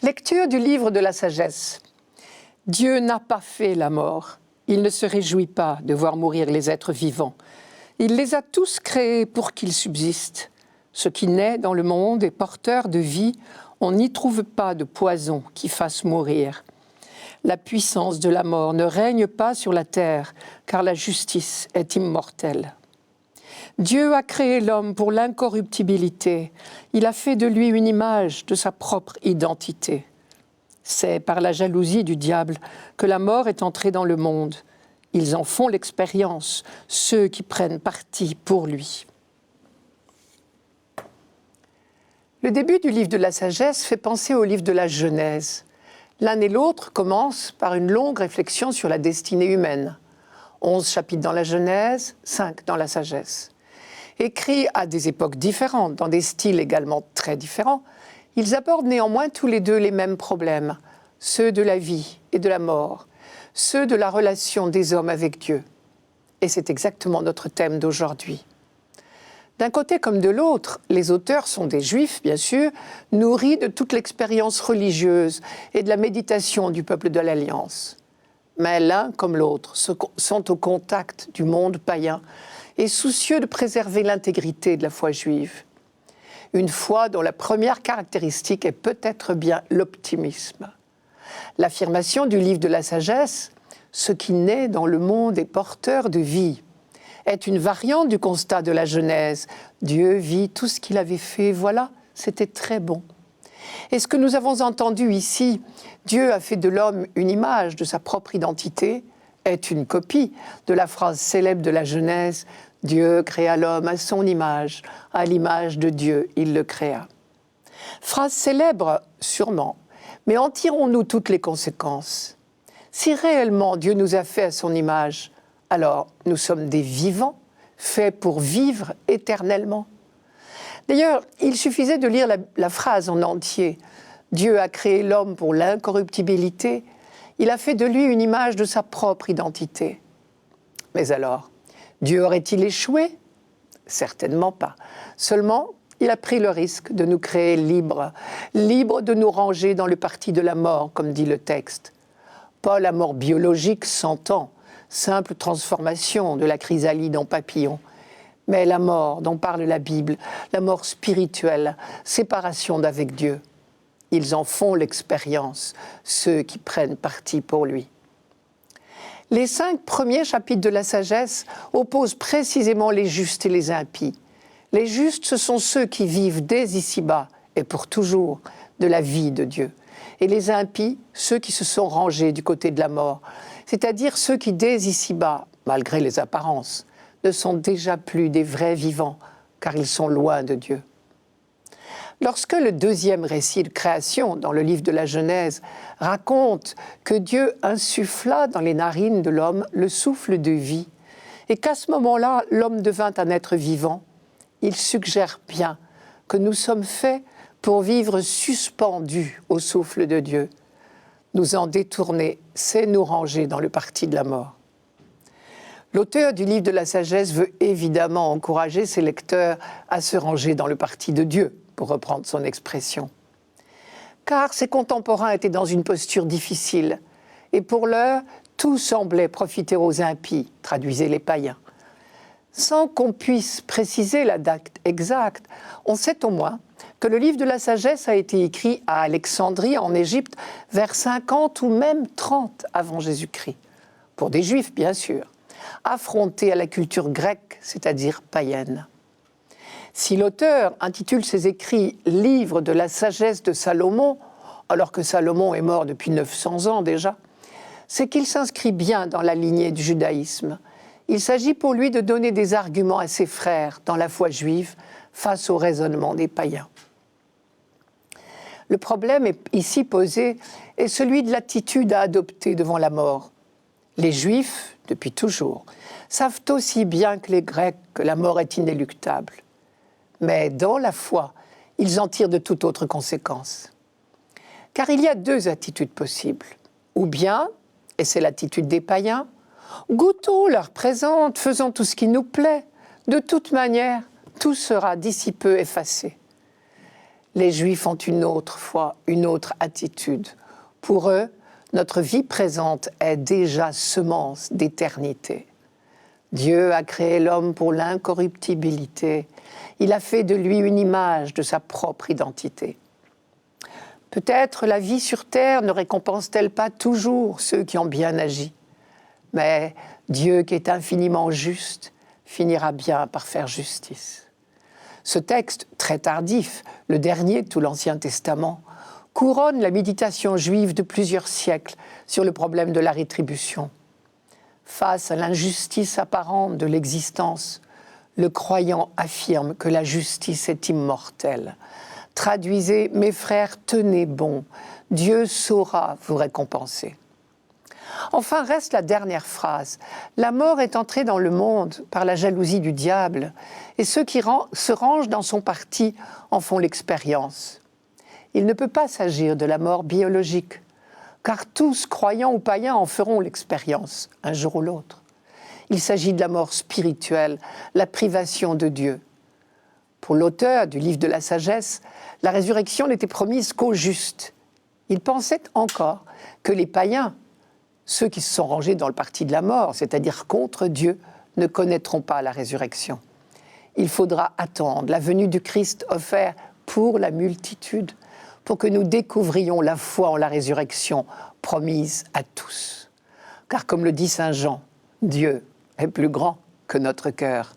Lecture du livre de la sagesse. Dieu n'a pas fait la mort. Il ne se réjouit pas de voir mourir les êtres vivants. Il les a tous créés pour qu'ils subsistent. Ce qui naît dans le monde est porteur de vie. On n'y trouve pas de poison qui fasse mourir. La puissance de la mort ne règne pas sur la terre, car la justice est immortelle. Dieu a créé l'homme pour l'incorruptibilité. Il a fait de lui une image de sa propre identité. C'est par la jalousie du diable que la mort est entrée dans le monde. Ils en font l'expérience, ceux qui prennent parti pour lui. Le début du livre de la sagesse fait penser au livre de la Genèse. L'un et l'autre commencent par une longue réflexion sur la destinée humaine. 11 chapitres dans la Genèse, 5 dans la sagesse. Écrits à des époques différentes, dans des styles également très différents, ils abordent néanmoins tous les deux les mêmes problèmes, ceux de la vie et de la mort, ceux de la relation des hommes avec Dieu. Et c'est exactement notre thème d'aujourd'hui. D'un côté comme de l'autre, les auteurs sont des juifs, bien sûr, nourris de toute l'expérience religieuse et de la méditation du peuple de l'Alliance. Mais l'un comme l'autre sont au contact du monde païen et soucieux de préserver l'intégrité de la foi juive. Une foi dont la première caractéristique est peut-être bien l'optimisme. L'affirmation du livre de la sagesse, « Ce qui naît dans le monde est porteur de vie », est une variante du constat de la Genèse. Dieu vit tout ce qu'il avait fait, voilà, c'était très bon. Et ce que nous avons entendu ici, Dieu a fait de l'homme une image de sa propre identité, est une copie de la phrase célèbre de la Genèse, Dieu créa l'homme à son image, à l'image de Dieu, il le créa. Phrase célèbre, sûrement, mais en tirons-nous toutes les conséquences? Si réellement Dieu nous a fait à son image, alors nous sommes des vivants, faits pour vivre éternellement. D'ailleurs, il suffisait de lire la phrase en entier. Dieu a créé l'homme pour l'incorruptibilité, il a fait de lui une image de sa propre identité. Mais alors, Dieu aurait-il échoué? Certainement pas. Seulement, il a pris le risque de nous créer libres, libres de nous ranger dans le parti de la mort, comme dit le texte. Pas la mort biologique 100 ans, simple transformation de la chrysalide en papillon, mais la mort dont parle la Bible, la mort spirituelle, séparation d'avec Dieu. Ils en font l'expérience, ceux qui prennent parti pour lui. Les 5 premiers chapitres de la sagesse opposent précisément les justes et les impies. Les justes, ce sont ceux qui vivent dès ici-bas et pour toujours de la vie de Dieu. Et les impies, ceux qui se sont rangés du côté de la mort, c'est-à-dire ceux qui dès ici-bas, malgré les apparences, ne sont déjà plus des vrais vivants, car ils sont loin de Dieu. Lorsque le deuxième récit de création, dans le livre de la Genèse, raconte que Dieu insuffla dans les narines de l'homme le souffle de vie, et qu'à ce moment-là, l'homme devint un être vivant, il suggère bien que nous sommes faits pour vivre suspendus au souffle de Dieu. Nous en détourner, c'est nous ranger dans le parti de la mort. L'auteur du livre de la sagesse veut évidemment encourager ses lecteurs à se ranger dans le parti de Dieu, pour reprendre son expression. Car ses contemporains étaient dans une posture difficile, et pour l'heure, tout semblait profiter aux impies, traduisaient les païens. Sans qu'on puisse préciser la date exacte, on sait au moins que le livre de la sagesse a été écrit à Alexandrie, en Égypte, vers 50 ou même 30 avant Jésus-Christ. Pour des Juifs, bien sûr, affrontés à la culture grecque, c'est-à-dire païenne. Si l'auteur intitule ses écrits « Livre de la sagesse de Salomon », alors que Salomon est mort depuis 900 ans déjà, c'est qu'il s'inscrit bien dans la lignée du judaïsme. Il s'agit pour lui de donner des arguments à ses frères dans la foi juive face au raisonnement des païens. Le problème ici posé est celui de l'attitude à adopter devant la mort. Les Juifs, depuis toujours, savent aussi bien que les Grecs que la mort est inéluctable. Mais dans la foi, ils en tirent de toute autre conséquence. Car il y a 2 attitudes possibles. Ou bien, et c'est l'attitude des païens, goûtons leur présente, faisons tout ce qui nous plaît. De toute manière, tout sera d'ici peu effacé. Les Juifs ont une autre foi, une autre attitude. Pour eux, notre vie présente est déjà semence d'éternité. Dieu a créé l'homme pour l'incorruptibilité. Il a fait de lui une image de sa propre identité. Peut-être la vie sur terre ne récompense-t-elle pas toujours ceux qui ont bien agi. Mais Dieu, qui est infiniment juste, finira bien par faire justice. Ce texte, très tardif, le dernier de tout l'Ancien Testament, couronne la méditation juive de plusieurs siècles sur le problème de la rétribution. Face à l'injustice apparente de l'existence, le croyant affirme que la justice est immortelle. Traduisez, mes frères, tenez bon, Dieu saura vous récompenser. Enfin reste la dernière phrase. La mort est entrée dans le monde par la jalousie du diable, et ceux qui se rangent dans son parti en font l'expérience. Il ne peut pas s'agir de la mort biologique, car tous, croyants ou païens, en feront l'expérience, un jour ou l'autre. Il s'agit de la mort spirituelle, la privation de Dieu. Pour l'auteur du livre de la sagesse, la résurrection n'était promise qu'aux justes. Il pensait encore que les païens, ceux qui se sont rangés dans le parti de la mort, c'est-à-dire contre Dieu, ne connaîtront pas la résurrection. Il faudra attendre la venue du Christ offert pour la multitude, pour que nous découvrions la foi en la résurrection promise à tous. Car comme le dit saint Jean, Dieu est plus grand que notre cœur.